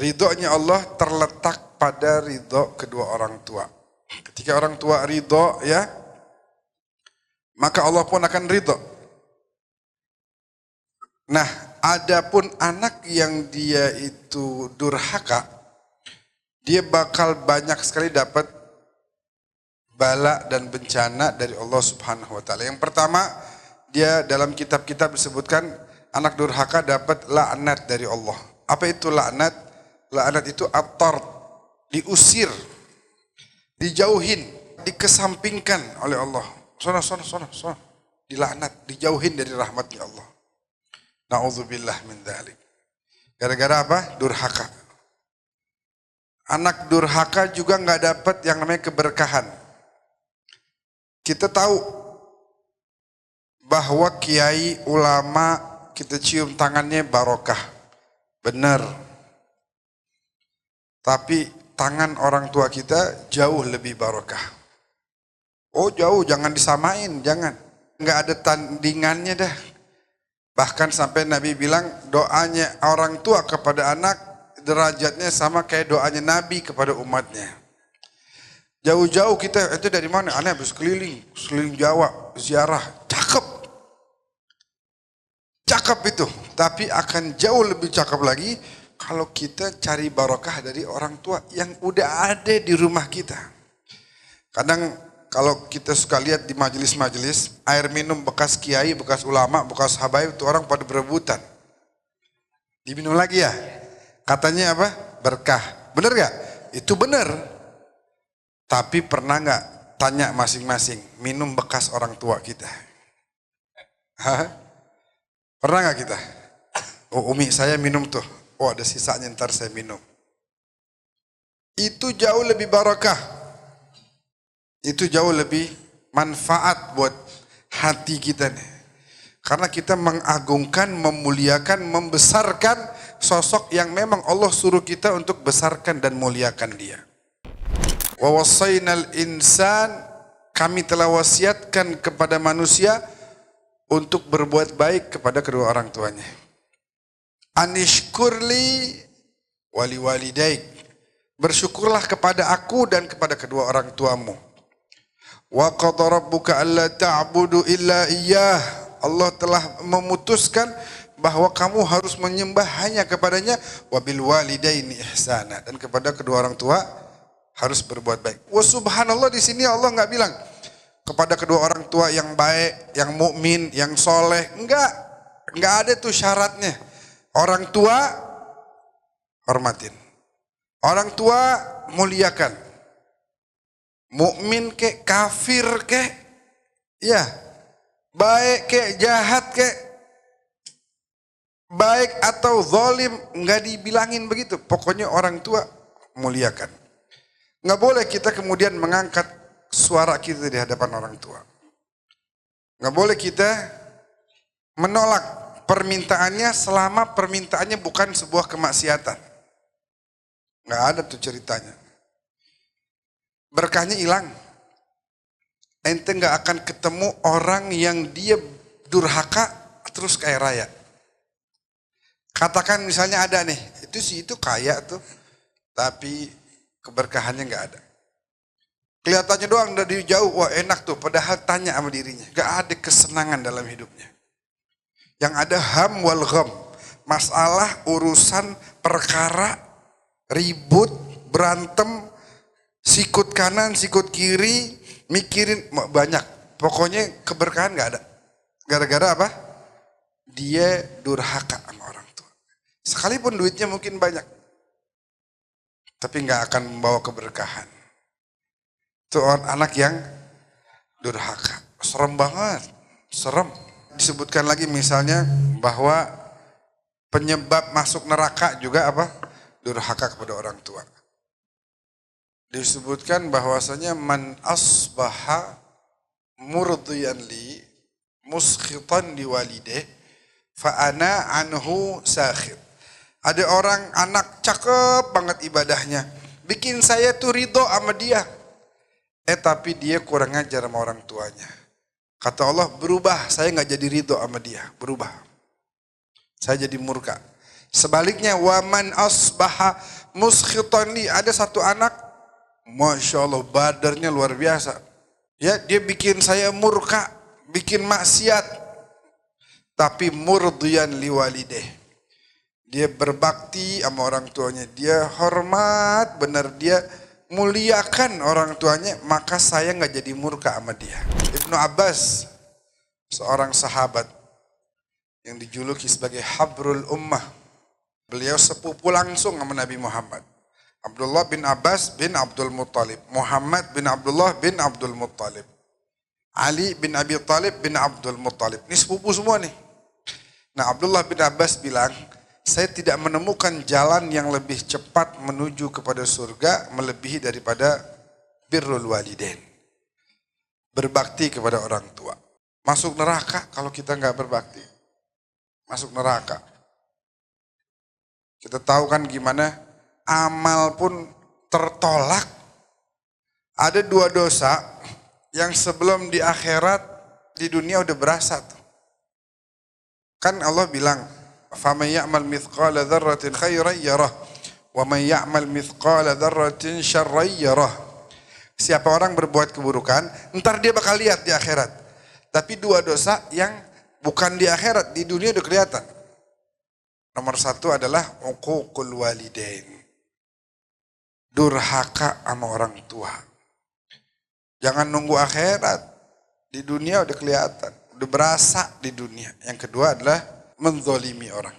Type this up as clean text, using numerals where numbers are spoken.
Ridhonya Allah terletak pada ridho kedua orang tua. Ketika orang tua ridho ya, maka Allah pun akan ridho. Nah, adapun anak yang dia itu durhaka, dia bakal banyak sekali dapat bala dan bencana dari Allah Subhanahu wa taala. Yang pertama, dia dalam kitab-kitab disebutkan anak durhaka dapat laknat dari Allah. Apa itu laknat? Laknat itu at-tard, diusir, dijauhin, dikesampingkan oleh Allah. Sono, dilaknat, dijauhin dari rahmatnya Allah. Na'udzubillah min dzalik. Gara-gara apa? Durhaka. Anak durhaka juga nggak dapat yang namanya keberkahan. Kita tahu bahwa kiai, ulama, kita cium tangannya barokah. Benar. Tapi tangan orang tua kita jauh lebih barokah. Oh jauh, jangan disamain, jangan. Nggak ada tandingannya dah. Bahkan sampai Nabi bilang doanya orang tua kepada anak derajatnya sama kayak doanya Nabi kepada umatnya. Jauh-jauh kita, itu dari mana? Aneh habis keliling Jawa, ziarah, cakep. Cakep itu, tapi akan jauh lebih cakep lagi kalau kita cari barokah dari orang tua yang udah ada di rumah kita. Kadang kalau kita suka lihat di majelis-majelis, air minum bekas kiai, bekas ulama, bekas habaib itu orang pada berebutan. Diminum lagi ya? Katanya apa? Berkah. Bener gak? Itu bener. Tapi pernah gak tanya masing-masing, minum bekas orang tua kita? Hah? Pernah gak kita? Oh umi saya minum tuh. Oh ada sisanya ntar saya minum. Itu jauh lebih barakah. Itu jauh lebih manfaat buat hati kita nih. Karena kita mengagungkan, memuliakan, membesarkan sosok yang memang Allah suruh kita untuk besarkan dan muliakan dia. Wa wassaynal insan, kami telah wasiatkan kepada manusia untuk berbuat baik kepada kedua orang tuanya. Anishkurli wali walidaik, bersyukurlah kepada aku dan kepada kedua orang tuamu. Wa qadha rabbuka alla ta'budu illa iyyah, Allah telah memutuskan bahwa kamu harus menyembah hanya kepadanya. Wa bil walidaini ihsana, dan kepada kedua orang tua harus berbuat baik. Wa subhanallah, di sini Allah enggak bilang kepada kedua orang tua yang baik, yang mukmin, yang soleh. Enggak ada tuh syaratnya. Orang tua hormatin, orang tua muliakan. Mukmin kek, kafir kek, ya, baik kek, jahat kek, baik atau zalim, enggak dibilangin begitu. Pokoknya orang tua muliakan. Enggak boleh kita kemudian mengangkat suara kita di hadapan orang tua. Enggak boleh kita menolak permintaannya selama permintaannya bukan sebuah kemaksiatan. Enggak ada tuh ceritanya. Berkahnya hilang. Ente enggak akan ketemu orang yang dia durhaka terus kaya raya. Katakan misalnya ada nih, itu kaya tuh, tapi keberkahannya enggak ada. Kelihatannya doang dari jauh, wah enak tuh, padahal tanya sama dirinya. Enggak ada kesenangan dalam hidupnya. Yang ada ham wal gham, masalah, urusan, perkara, ribut, berantem, sikut kanan, sikut kiri, mikirin banyak. Pokoknya keberkahan gak ada. Gara-gara apa? Dia durhaka sama orang tua. Sekalipun duitnya mungkin banyak, tapi gak akan membawa keberkahan. Itu anak yang durhaka. Serem banget, serem. Disebutkan lagi misalnya bahwa penyebab masuk neraka juga apa? Durhaka kepada orang tua. Disebutkan bahwasanya man asbaha murdiyan li muskhitan li walideh fa ana anhu sakhir. Ada orang anak cakep banget ibadahnya, bikin saya tuh ridho sama dia. Tapi dia kurang ajar sama orang tuanya. Kata Allah, berubah, saya nggak jadi ridho sama dia, berubah. Saya jadi murka. Sebaliknya waman asbaha muskhitan li, ada satu anak Masya Allah badarnya luar biasa. Ya, dia bikin saya murka, bikin maksiat. Tapi murdiyan liwalideh. Dia berbakti sama orang tuanya. Dia hormat, benar dia muliakan orang tuanya. Maka saya nggak jadi murka sama dia. Ibnu Abbas, seorang sahabat yang dijuluki sebagai Habrul Ummah. Beliau sepupu langsung sama Nabi Muhammad. Abdullah bin Abbas bin Abdul Muttalib, Muhammad bin Abdullah bin Abdul Muttalib, Ali bin Abi Talib bin Abdul Muttalib. Ini sepupu semua nih. Nah, Abdullah bin Abbas bilang, saya tidak menemukan jalan yang lebih cepat menuju kepada surga melebihi daripada birrul walidain. Berbakti kepada orang tua. Masuk neraka kalau kita nggak berbakti. Masuk neraka. Kita tahu kan gimana amal pun tertolak. Ada dua dosa yang sebelum di akhirat di dunia udah berasa tuh. Kan Allah bilang, "Faman ya'mal mithqala dzarratin khairan yarah, wa man ya'mal mithqala dzarratin syarran yarah." Siapa orang berbuat keburukan, ntar dia bakal lihat di akhirat. Tapi dua dosa yang bukan di akhirat, di dunia udah kelihatan. Nomor satu adalah uququl walidain. Durhaka sama orang tua. Jangan nunggu akhirat. Di dunia udah kelihatan. Udah berasa di dunia. Yang kedua adalah menzolimi orang.